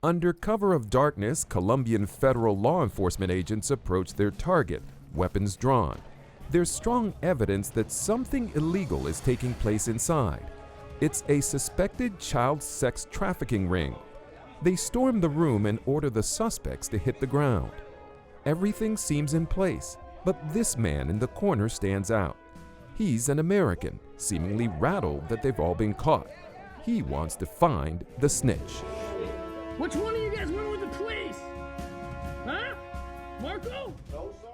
Under cover of darkness, Colombian federal law enforcement agents approach their target, weapons drawn. There's strong evidence that something illegal is taking place inside. It's a suspected child sex trafficking ring. They storm the room and order the suspects to hit the ground. Everything seems in place, but this man in the corner stands out. He's an American, seemingly rattled that they've all been caught. He wants to find the snitch. Which one of you guys went with the police? Huh? Marco? No, sir.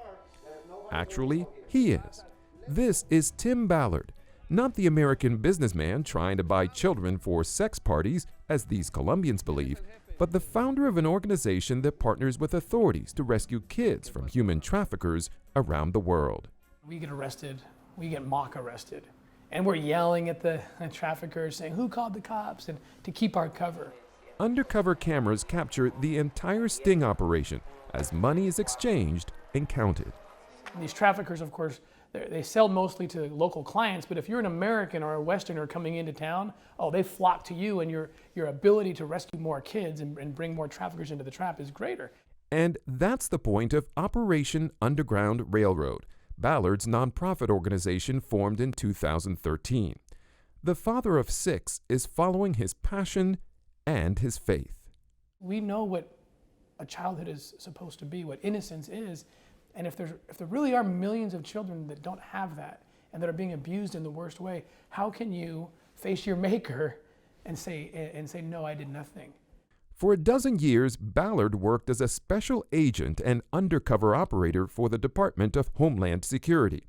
Actually, he is. This is Tim Ballard, not the American businessman trying to buy children for sex parties, as these Colombians believe, but the founder of an organization that partners with authorities to rescue kids from human traffickers around the world. We get arrested, we get mock arrested, and we're yelling at the traffickers saying, "Who called the cops?" and to keep our cover. Undercover cameras capture the entire sting operation as money is exchanged and counted. And these traffickers, of course, they sell mostly to local clients, but if you're an American or a Westerner coming into town, they flock to you, and your ability to rescue more kids and bring more traffickers into the trap is greater. And that's the point of Operation Underground Railroad, Ballard's nonprofit organization formed in 2013. The father of 6 is following his passion and his faith. We know what a childhood is supposed to be, what innocence is, and if there really are millions of children that don't have that and that are being abused in the worst way, how can you face your maker and say no, I did nothing? For a dozen years, Ballard worked as a special agent and undercover operator for the Department of Homeland Security.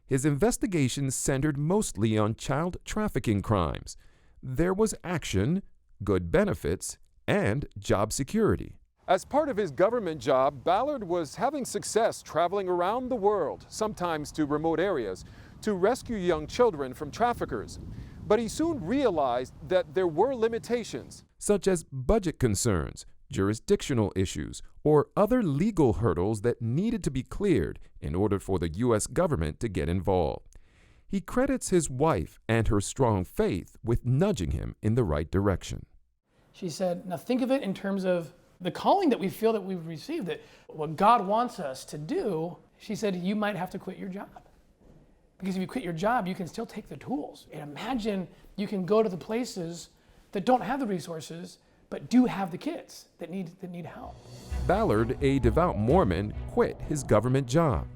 His investigations centered mostly on child trafficking crimes. There was action, good benefits, and job security. As part of his government job, Ballard was having success traveling around the world, sometimes to remote areas, to rescue young children from traffickers. But he soon realized that there were limitations, such as budget concerns, jurisdictional issues, or other legal hurdles that needed to be cleared in order for the U.S. government to get involved. He credits his wife and her strong faith with nudging him in the right direction. She said, now think of it in terms of the calling that we feel that we've received, that what God wants us to do. She said, you might have to quit your job. Because if you quit your job, you can still take the tools. And imagine you can go to the places that don't have the resources, but do have the kids that need help. Ballard, a devout Mormon, quit his government job.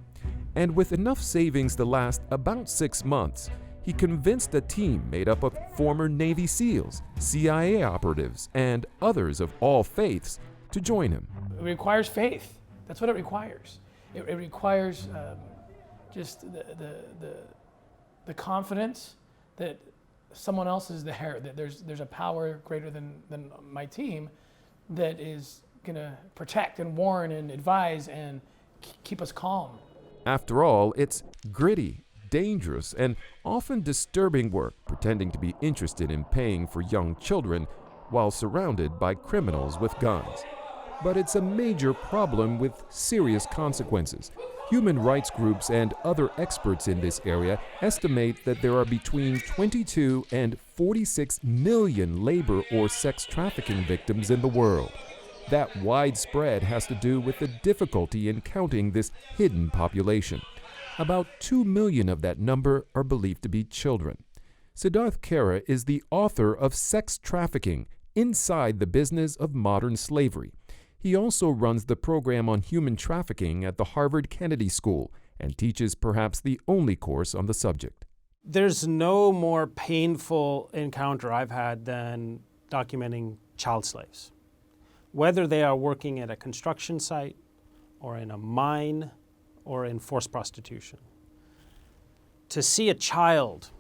And with enough savings to last about 6 months, he convinced a team made up of former Navy SEALs, CIA operatives, and others of all faiths to join him. It requires faith. That's what it requires. It requires just the confidence that someone else is there, that there's a power greater than my team that is going to protect and warn and advise and keep us calm. After all, it's gritty, dangerous, and often disturbing work pretending to be interested in paying for young children while surrounded by criminals with guns. But it's a major problem with serious consequences. Human rights groups and other experts in this area estimate that there are between 22 and 46 million labor or sex trafficking victims in the world. That widespread has to do with the difficulty in counting this hidden population. About 2 million of that number are believed to be children. Siddharth Kara is the author of Sex Trafficking: Inside the Business of Modern Slavery. He also runs the program on human trafficking at the Harvard Kennedy School and teaches perhaps the only course on the subject. There's no more painful encounter I've had than documenting child slaves. Whether they are working at a construction site or in a mine or in forced prostitution. To see a child,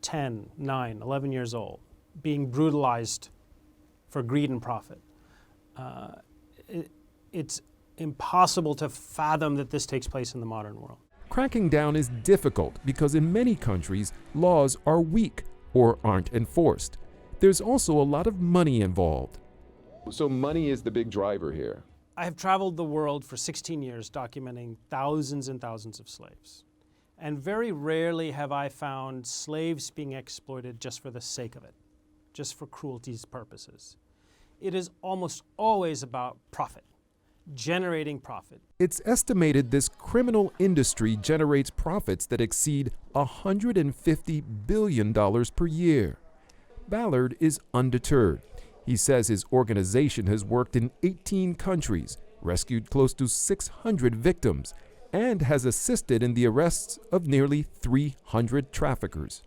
10, 9, 11 years old, being brutalized for greed and profit, it's impossible to fathom that this takes place in the modern world. Cracking down is difficult because in many countries, laws are weak or aren't enforced. There's also a lot of money involved. So money is the big driver here. I have traveled the world for 16 years documenting thousands and thousands of slaves. And very rarely have I found slaves being exploited just for the sake of it, just for cruelty's purposes. it is almost always about profit, generating profit. It's estimated this criminal industry generates profits that exceed $150 billion per year. Ballard is undeterred. He says his organization has worked in 18 countries, rescued close to 600 victims, and has assisted in the arrests of nearly 300 traffickers.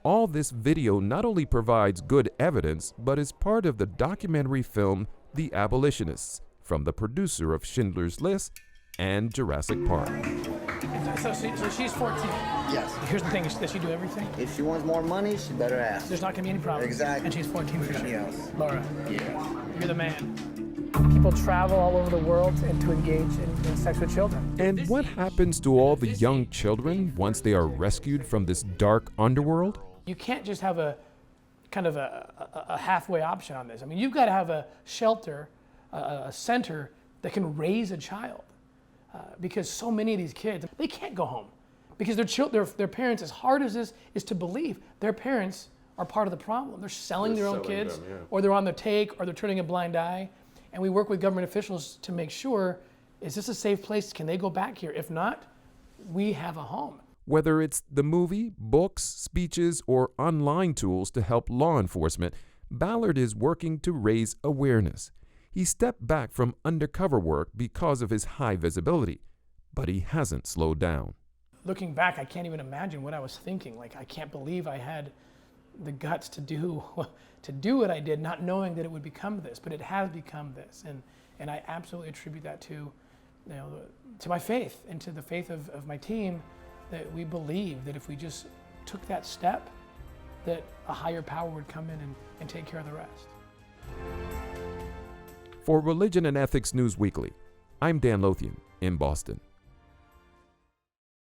All this video not only provides good evidence, but is part of the documentary film The Abolitionists, from the producer of Schindler's List and Jurassic Park. So she's 14. Yes. Here's the thing, does she do everything? If she wants more money, she better ask. There's not going to be any problem. Exactly. And she's 14 for sure. Yes. Laura, Yeah. you're the man. People travel all over the world and to engage in sex with children. And what happens to all the young children once they are rescued from this dark underworld? You can't just have a kind of a halfway option on this. I mean, you've got to have a shelter, a center that can raise a child. Because so many of these kids, they can't go home. Because their parents, as hard as this is to believe, their parents are part of the problem. They're selling their own kids, or they're on the take, or they're turning a blind eye. And we work with government officials to make sure, is this a safe place? Can they go back here? If not, we have a home. Whether it's the movie, books, speeches, or online tools to help law enforcement, Ballard is working to raise awareness. He stepped back from undercover work because of his high visibility, but he hasn't slowed down. Looking back, I can't even imagine what I was thinking. Like, I can't believe I had the guts to do what I did, not knowing that it would become this, but it has become this. And I absolutely attribute that to, to my faith and to the faith of my team, that we believe that if we just took that step, that a higher power would come in and take care of the rest. For Religion and Ethics News Weekly, I'm Dan Lothian in Boston.